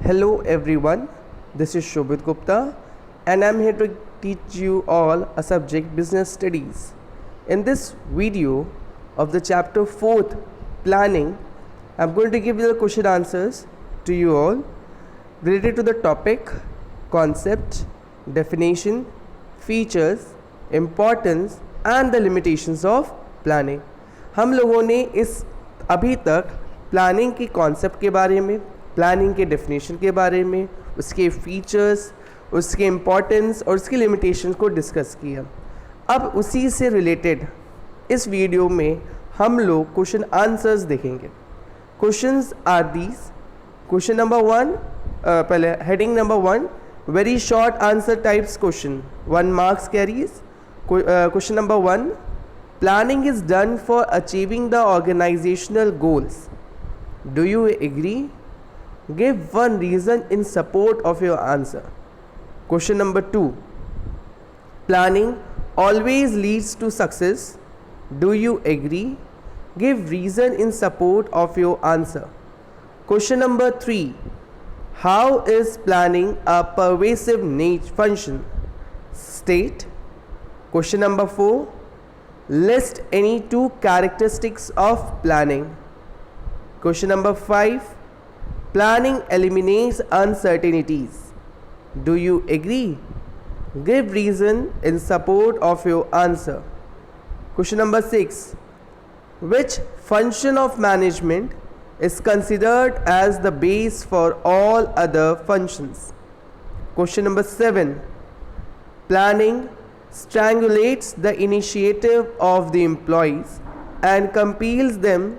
Hello everyone, this is Shobhit Gupta and I'm here to teach you all a subject business studies. In this video of the chapter 4th planning, I'm going to give you the question answers to you all related to the topic, concept, definition, features, importance and the limitations of planning. हम लोगों ने इस अभी तक planning की concept के बारे में, प्लानिंग के डेफिनेशन के बारे में, उसके फीचर्स, उसके इम्पोर्टेंस और उसकी लिमिटेशन को डिस्कस किया. अब उसी से रिलेटेड इस वीडियो में हम लोग क्वेश्चन आंसर्स देखेंगे. Questions are these. Question number 1, पहले heading number 1, very short answer types question, 1 marks carries. Question number 1, planning is done for achieving the organizational goals. Do you agree? Give one reason in support of your answer. Question number 2, planning always leads to success. Do you agree? Give reason in support of your answer. Question number 3, how is planning a pervasive function? State. Question number 4, list any 2 characteristics of planning. Question number 5, planning eliminates uncertainties. Do you agree? Give reason in support of your answer. Question number 6, which function of management is considered as the base for all other functions? Question number 7, planning strangulates the initiative of the employees and compels them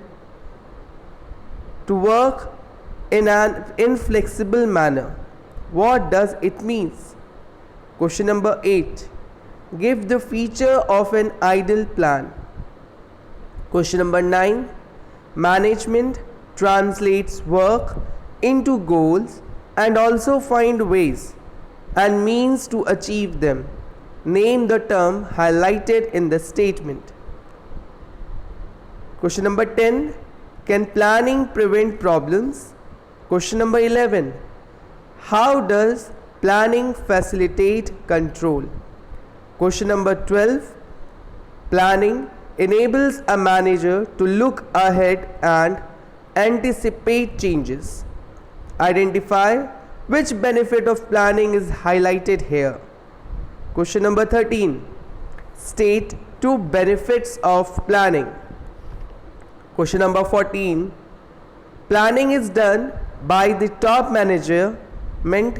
to work in an inflexible manner. What does it mean? Question number 8, give the feature of an ideal plan. Question number 9, management translates work into goals and also find ways and means to achieve them. Name the term highlighted in the statement. Question number 10, can planning prevent problems? Question number 11, how does planning facilitate control? Question number 12, planning enables a manager to look ahead and anticipate changes. Identify which benefit of planning is highlighted here. Question number 13, state 2 benefits of planning. Question number 14, planning is done by the top management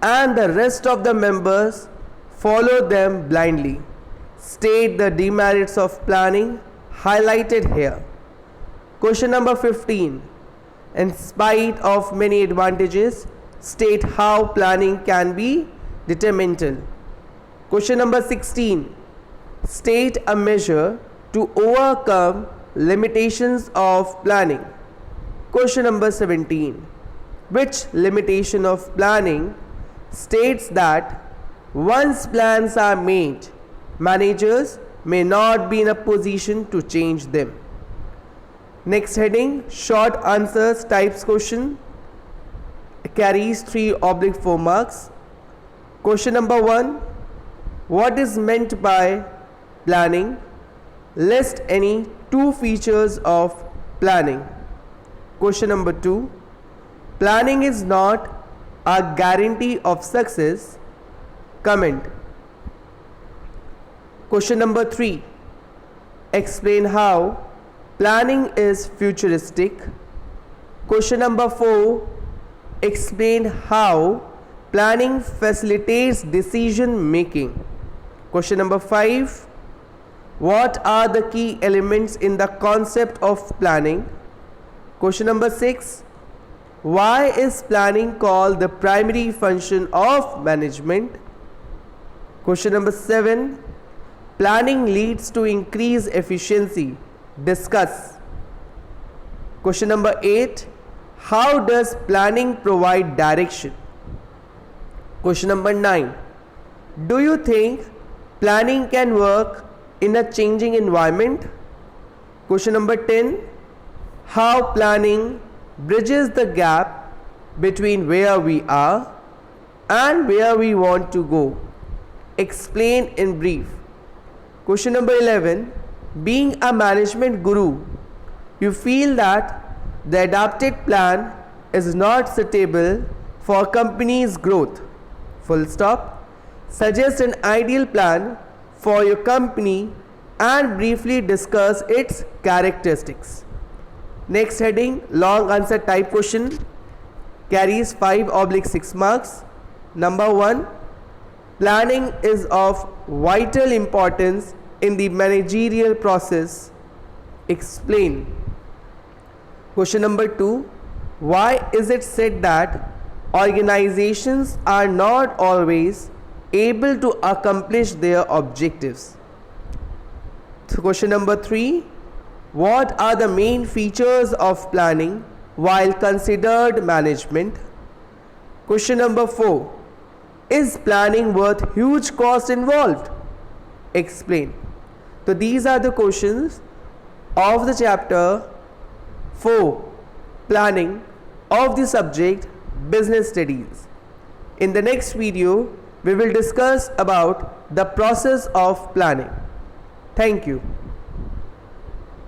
and the rest of the members follow them blindly. State the demerits of planning highlighted here. Question number 15, in spite of many advantages, state how planning can be detrimental. Question number 16, state a measure to overcome limitations of planning. Question number 17, which limitation of planning states that once plans are made, managers may not be in a position to change them. Next heading, short answers types question, carries 3/4 marks. Question number 1, what is meant by planning? List any 2 features of planning. Question number 2, planning is not a guarantee of success. Comment. Question number 3, explain how planning is futuristic. Question number 4, explain how planning facilitates decision making. Question number 5, what are the key elements in the concept of planning? Question number 6, why is planning called the primary function of management? Question number 7, planning leads to increased efficiency. Discuss. Question number 8, how does planning provide direction? Question number 9, do you think planning can work in a changing environment? Question number 10, how planning bridges the gap between where we are and where we want to go. Explain in brief. Question number 11. Being a management guru, you feel that the adapted plan is not suitable for company's growth. Full stop. Suggest an ideal plan for your company and briefly discuss its characteristics. Next heading, long answer type question, carries 5/6 marks. Number 1. Planning is of vital importance in the managerial process. Explain. Question number 2. Why is it said that organizations are not always able to accomplish their objectives? So question number 3. What are the main features of planning while considered management? Question number 4. Is planning worth huge cost involved? Explain. So these are the questions of the chapter 4, planning, of the subject business studies. In the next video, we will discuss about the process of planning. Thank you.